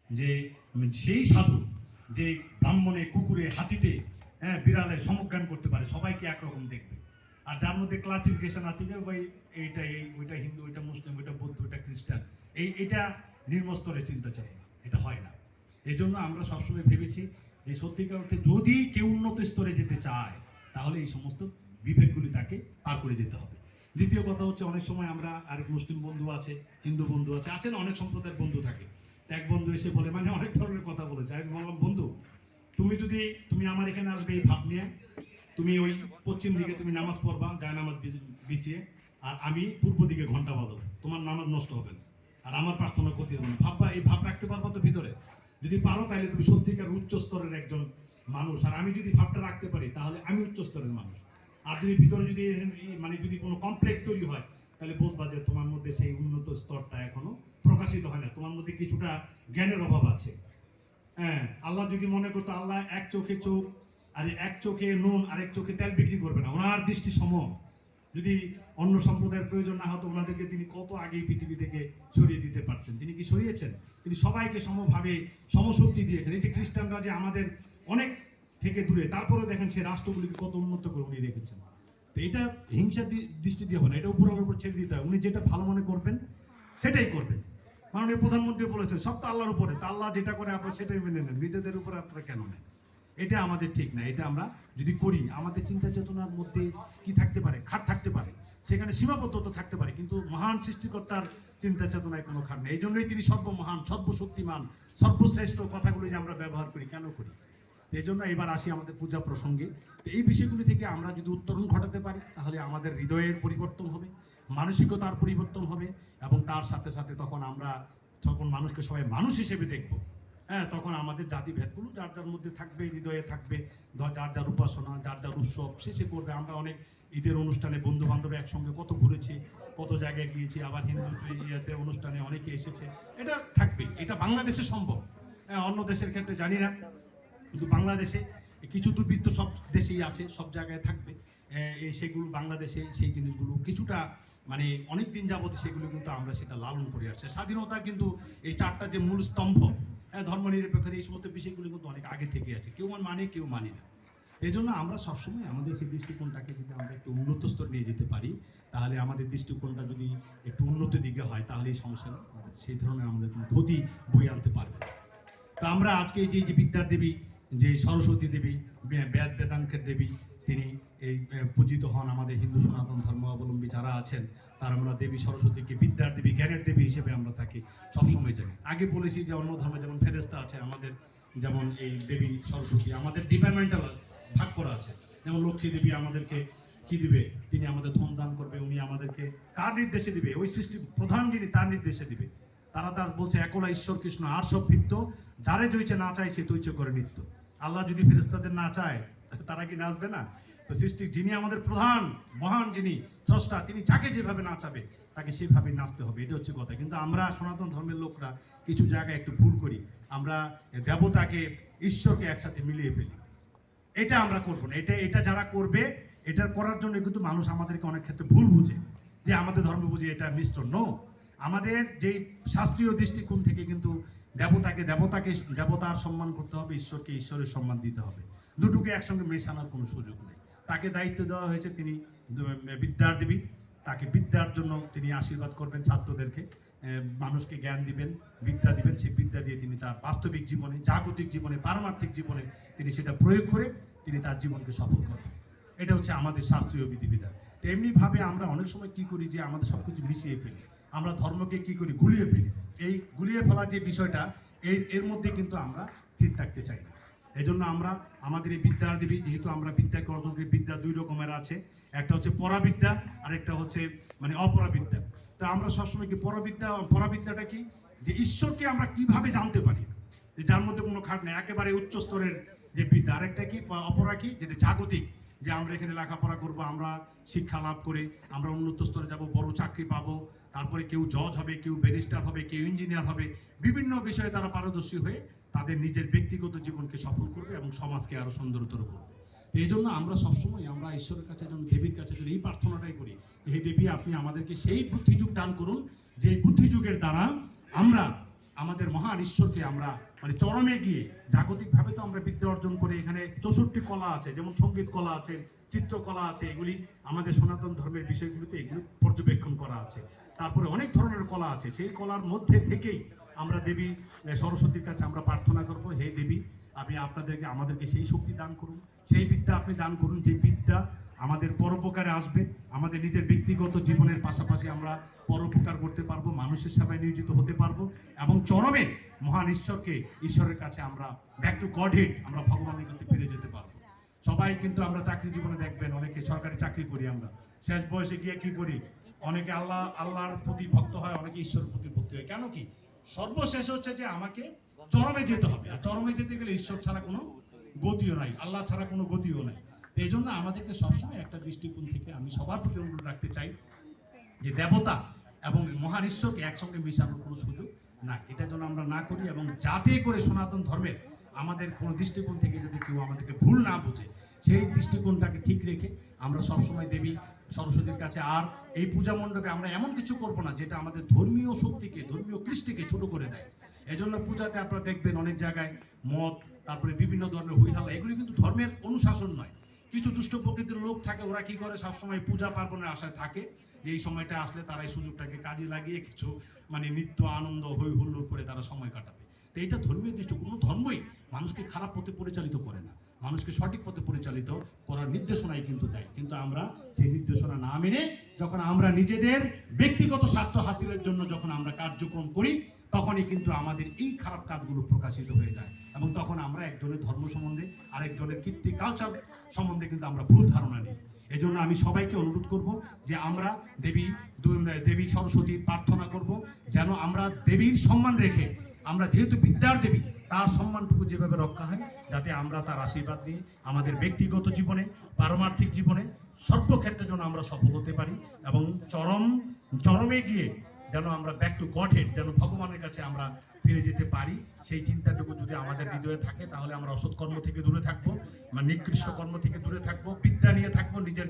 যে সেই সাধু যে ব্রাহ্মণে, কুকুরে, হাতিতে, বিড়ালে সমজ্ঞান করতে পারে, সবাইকে একরকম দেখবে। আর যার মধ্যে ক্লাসিফিকেশন আছে যে ভাই এইটা এই, ওইটা হিন্দু, ওইটা মুসলিম, ওইটা বৌদ্ধ, ওইটা খ্রিস্টান, এটা নিম্নস্তরের চিন্তা চেতনা, এটা হয় না। এই জন্য আমরা সবসময় ভেবেছি যে সত্যিকার অর্থে যদি কেউ উন্নত স্তরে যেতে চায় তাহলে এই সমস্ত বিভেদগুলি তাকে পার করে যেতে হবে। দ্বিতীয় কথা হচ্ছে, অনেক সময় আমরা আরেক মুসলিম বন্ধু আছে, হিন্দু বন্ধু আছে, আছেন অনেক সম্প্রদায়ের বন্ধু থাকে। তো এক বন্ধু এসে বলে, মানে অনেক ধরনের কথা বলেছে, আমি বললাম বন্ধু তুমি আমার এখানে আসবে এই ভাব নিয়ে, তুমি ওই পশ্চিম দিকে তুমি নামাজ পড়বা, যায় নামাজ বিছিয়ে, আর আমি পূর্ব দিকে ঘন্টা বাজাবো, তোমার নামাজ নষ্ট হবে না আর আমার প্রার্থনা করতে হবে না। ভাববা, এই ভাব রাখতে পারবো তো ভিতরে? যদি পারো তাহলে তুমি সত্যিকার উচ্চ স্তরের একজন মানুষ। আর আমি যদি ভাবটা রাখতে পারি তাহলে আমি উচ্চ স্তরের মানুষ। আর যদি ভিতরে যদি মানে যদি কোনো কমপ্লেক্স তৈরি হয় তাহলে বুঝবা যে তোমার মধ্যে সেই উন্নত স্তরটা এখনো প্রকাশিত হয় না, তোমার মধ্যে কিছুটা জ্ঞানের অভাব আছে। হ্যাঁ, আল্লাহ যদি মনে করতো আল্লাহ এক চোখে চোখ আর এক চোখে নুন আর এক চোখে তেল বিক্রি করবে না, ওনার দৃষ্টি সম। যদি অন্য সম্প্রদায়ের প্রয়োজন না হতো ওনাদেরকে তিনি কত আগেই পৃথিবী থেকে সরিয়ে দিতে পারতেন। তিনি কি সরিয়েছেন? তিনি সবাইকে সমভাবে সমশক্তি দিয়েছেন। এই যে খ্রিস্টানরা যে আমাদের অনেক থেকে দূরে, তারপরে দেখেন সে রাষ্ট্রগুলিকে কত উন্নত করে উনি রেখেছেন। তো এটা হিংসার দৃষ্টি দিয়ে হবে না, এটা উপর আলোর উপর ছেড়ে দিতে হয়। উনি যেটা ভালো মনে করবেন সেটাই করবেন। মাননীয় প্রধানমন্ত্রী বলেছেন সব তো আল্লাহর উপরে, তা আল্লাহ যেটা করে আপনারা সেটাই মেনে নেন, নিজেদের উপরে আপনারা কেন নেন? এটা আমাদের ঠিক না। এটা আমরা যদি করি, আমাদের চিন্তা চেতনার মধ্যে কি থাকতে পারে? খাট থাকতে পারে, সেখানে সীমাবদ্ধতা থাকতে পারে, কিন্তু মহান সৃষ্টিকর্তার চিন্তা চেতনায় কোনো খাট নেই। এই জন্যই তিনি সর্বমহান, সর্বশক্তিমান, সর্বশ্রেষ্ঠ কথাগুলো যে আমরা ব্যবহার করি, কেন করি? এই জন্য এবার আসি আমাদের পূজা প্রসঙ্গে। এই বিষয়গুলি থেকে আমরা যদি উত্তরণ ঘটাতে পারি তাহলে আমাদের হৃদয়ের পরিবর্তন হবে, মানসিকতার পরিবর্তন হবে, এবং তার সাথে সাথে তখন আমরা যখন মানুষকে সবাই মানুষ হিসেবে দেখব, তখন আমাদের জাতি ভেদগুলো যার যার মধ্যে থাকবে, হৃদয়ে থাকবে, যার যার উপাসনা, যার যার উৎসব শেষে করবে। আমরা অনেক ঈদের অনুষ্ঠানে বন্ধু বান্ধব একসঙ্গে কত ঘুরেছি, কত জায়গায় গিয়েছি, আবার হিন্দু ইয়েতে অনুষ্ঠানে অনেকে এসেছে। এটা থাকবে, এটা বাংলাদেশে সম্ভব। অন্য দেশের ক্ষেত্রে জানি না, কিন্তু বাংলাদেশে কিছু দুর্বৃত্ত সব দেশেই আছে, সব জায়গায় থাকবে। সেগুলো বাংলাদেশে সেই জিনিসগুলো কিছুটা মানে অনেক দিন যাবত সেগুলো কিন্তু আমরা সেটা লালন করে আসছে। স্বাধীনতা কিন্তু এই চারটা যে মূল স্তম্ভ, ধর্মনিরপেক্ষতা, এই সমস্ত বিষয়গুলো কিন্তু অনেক আগে থেকে আছে, কেউ মানে কেউ মানি না। এই জন্য আমরা সবসময় আমাদের সেই দৃষ্টিকোণটাকে যদি আমরা একটু উন্নত স্তর নিয়ে যেতে পারি, তাহলে আমাদের দৃষ্টিকোণটা যদি একটু উন্নত দিকে হয় তাহলে এই সমস্যা সেই ধরনের আমাদের কোনো ক্ষতি বয়ে আনতে পারবে। তো আমরা আজকে এই যে বিদ্যার দেবী, যে সরস্বতী দেবী, বেদ বেদাঙ্কের দেবী, তিনি এই পূজিত হন। আমাদের হিন্দু সনাতন ধর্মাবলম্বী যারা আছেন তারা আমরা দেবী সরস্বতীকে বিদ্যার দেবী, জ্ঞানের দেবী হিসেবে আমরা তাকে সবসময় জানি। আগে বলেছি যে অন্য ধর্মে যেমন ফেরেশতা আছে, আমাদের যেমন এই দেবী সরস্বতী আমাদের ডিপার্টমেন্টাল ভাগ করা আছে। যেমন লক্ষ্মী দেবী আমাদেরকে কি দিবে? তিনি আমাদের ধন দান করবে। উনি আমাদেরকে কার নির্দেশে দিবে? ওই সৃষ্টি প্রধান যিনি, তার নির্দেশে দিবে। তার বলছে একলা ঈশ্বর কৃষ্ণ আর সব বৃত্ত, যারে জইছে না চায় সে তৈছে করে নিত্য। আল্লাহ যদি ফেরেশতাদের না চায় তারা কি নাচবে না? তো সৃষ্টি যিনি আমাদের প্রধান মহান, যিনি স্রষ্টা, তিনি যাকে যেভাবে নাচাবে তাকে সেভাবে নাচতে হবে। এটা হচ্ছে কথা। কিন্তু আমরা সনাতন ধর্মের লোকরা কিছু জায়গায় একটু ভুল করি, আমরা দেবতাকে ঈশ্বরকে একসাথে মিলিয়ে ফেলি। এটা আমরা করবো না। এটা যারা করবে, এটা করার জন্য কিন্তু মানুষ আমাদেরকে অনেক ক্ষেত্রে ভুল বুঝে, যে আমাদের ধর্ম বুঝে এটা মিশ্রণ। নো, আমাদের যেই শাস্ত্রীয় দৃষ্টিকোণ থেকে কিন্তু দেবতাকে দেবতার সম্মান করতে হবে, ঈশ্বরকে ঈশ্বরের সম্মান দিতে হবে। দুটোকে একসঙ্গে মেশানোর কোনো সুযোগ নেই। তাকে দায়িত্ব দেওয়া হয়েছে, তিনি বিদ্যার দেবী, তাকে বিদ্যার জন্য তিনি আশীর্বাদ করবেন ছাত্রদেরকে, মানুষকে জ্ঞান দিবেন, বিদ্যা দিবেন। সেই বিদ্যা দিয়ে তিনি তার বাস্তবিক জীবনে, জাগতিক জীবনে, পারমার্থিক জীবনে তিনি সেটা প্রয়োগ করে তিনি তার জীবনকে সফল করবেন। এটা হচ্ছে আমাদের শাস্ত্রীয় বিধিবিধান। তো এমনিভাবে আমরা অনেক সময় কি করি, যে আমাদের সব কিছু মিশিয়ে ফেলি, আমরা ধর্মকে কি করি, গুলিয়ে ফেলি। এই গুলিয়ে ফেলার যে বিষয়টা, এর মধ্যে কিন্তু আমরা স্থির থাকতে চাই না। এই জন্য আমরা আমাদের এই বিদ্যার দেবী, যেহেতু আমরা বিদ্যাকে অর্জন করি, বিদ্যা দুই রকমের আছে, একটা হচ্ছে পরাবিদ্যা আর একটা হচ্ছে মানে অপরাবিদ্যা। তো আমরা সবসময় কি পরাবিদ্যাটা কি, যে ঈশ্বরকে আমরা কিভাবে জানতে পারি, যে যার মধ্যে কোনো খাট নেই, একেবারে উচ্চ স্তরের যে বিদ্যা। আরেকটা কি অপরা, কি যেটা জাগতিক, যে আমরা এখানে লেখাপড়া করব, আমরা শিক্ষা লাভ করে আমরা উন্নত স্তরে যাব, বড় চাকরি পাবো, তারপরে কেউ জজ হবে, কেউ ব্যারিস্টার হবে, কেউ ইঞ্জিনিয়ার হবে, বিভিন্ন বিষয়ে তারা পারদর্শী হয়ে তাদের নিজের ব্যক্তিগত জীবনকে সফল করবে এবং সমাজকে আরো সুন্দরতর করবে। এই জন্য আমরা সবসময় আমরা ঈশ্বরের কাছে যেন, দেবীর কাছে যেন এই প্রার্থনাটাই করি, হে দেবী, আপনি আমাদেরকে সেই বুদ্ধিযুগ দান করুন, যে বুদ্ধিযুগের দ্বারা আমরা আমাদের মহান ঈশ্বরকে আমরা মানে চরমে গিয়ে জাগতিকভাবে তো আমরা বিদ্যা অর্জন করে এখানে 64 কলা আছে, যেমন সঙ্গীত কলা আছে, চিত্রকলা আছে, এগুলি আমাদের সনাতন ধর্মের বিষয়গুলিতে এগুলি পর্যবেক্ষণ করা আছে। তারপরে অনেক ধরনের কলা আছে, সেই কলার মধ্যে থেকেই আমরা দেবী সরস্বতীর কাছে আমরা প্রার্থনা করব, হে দেবী আপনি আমাদেরকে সেই শক্তি দান করুন, সেই বিদ্যা আপনি দান করুন, যে বিদ্যা আমাদের পরোপকারে আসবে, আমাদের নিজের ব্যক্তিগত জীবনের পাশাপাশি আমরা পরোপকার করতে পারবো, মানুষের সেবায় নিয়োজিত হতে পারবো, এবং চরমে মহান ঈশ্বরের কাছে আমরা ব্যাক টু গডহেড, আমরা ভগবানের কাছে ফিরে যেতে পারবো। সবাই কিন্তু আমরা চাকরি জীবনে দেখবেন, অনেকে সরকারি চাকরি করি, আমরা শেষ বয়সে গিয়ে কি করি, অনেকে আল্লাহর প্রতি ভক্ত হয়, অনেকে ঈশ্বরের প্রতি ভক্তি হয়। কেন কি? সর্বশেষ হচ্ছে যে আমাকে চরমে যেতে হবে, আর চরমে যেতে গেলে ঈশ্বর ছাড়া কোনো গতিও নাই, আল্লাহ ছাড়া কোনো গতিও নাই। এই জন্য আমাদেরকে সবসময় একটা দৃষ্টিকোণ থেকে আমি সবার প্রতি অনুরোধ রাখতে চাই যে দেবতা এবং মহান ঈশ্বরকে একসঙ্গে মিশানোর কোনো সুযোগ নাই, এটা যেন আমরা না করি। এবং যাতে করে সনাতন ধর্মের আমাদের কোনো দৃষ্টিকোণ থেকে যদি কেউ আমাদেরকে ভুল না বুঝে, সেই দৃষ্টিকোণটাকে ঠিক রেখে আমরা সবসময় দেবী সরস্বতীর কাছে, আর এই পূজা মণ্ডপে আমরা এমন কিছু করব না যেটা আমাদের ধর্মীয় শক্তিকে, ধর্মীয় কৃষ্টিকে ছোট করে দেয়। এই জন্য পূজাতে আপনারা দেখবেন অনেক জায়গায় মদ, তারপরে বিভিন্ন ধরনের হইহাল্লা, এগুলি কিন্তু ধর্মের অনুশাসন নয়। কিছু দুষ্ট প্রকৃতির লোক থাকে, ওরা কি করে, সবসময় পূজা পার্বণের আশায় থাকে, এই সময়টা আসলে তারা এই সুযোগটাকে কাজে লাগিয়ে কিছু মানে নিত্য আনন্দ হই হুল্লোড় করে তারা সময় কাটাবে। তো এইটা ধর্মীয় দৃষ্টি, কোনো ধর্মই মানুষকে খারাপ পথে পরিচালিত করে না, মানুষকে সঠিক পথে পরিচালিত করার নির্দেশনাই কিন্তু দেয়। কিন্তু আমরা সেই নির্দেশনা না মেনে যখন আমরা নিজেদের ব্যক্তিগত স্বার্থ হাসিলের জন্য যখন আমরা কার্যক্রম করি, তখনই কিন্তু আমাদের এই খারাপ কাজগুলো প্রকাশিত হয়ে যায়, এবং তখন আমরা একজনের ধর্ম সম্বন্ধে, আরেকজনের কীর্তি কালচার সম্বন্ধে কিন্তু আমরা ভুল ধারণা নিই। এই জন্য আমি সবাইকে অনুরোধ করব যে আমরা দেবী সরস্বতীর প্রার্থনা করব, যেন আমরা দেবীর সম্মান রেখে, আমরা যেহেতু বিদ্যার দেবী, তার সম্মানটুকু যেভাবে রক্ষা হয়, যাতে আমরা তার আশীর্বাদ নিয়ে আমাদের ব্যক্তিগত জীবনে, পারমার্থিক জীবনে, সর্বক্ষেত্রে যেন আমরা সফল হতে পারি, এবং চরমে গিয়ে যেন আমরা ব্যাক টু গডহেড, যেন ভগবানের কাছে আমরা ফিরে যেতে পারি। সেই চিন্তাটুকু যদি আমাদের হৃদয়ে থাকে, তাহলে আমরা অসৎ কর্ম থেকে দূরে থাকবো, নিকৃষ্ট কর্ম থেকে দূরে থাকবো, বিদ্যা নিয়ে থাকবো, নিজের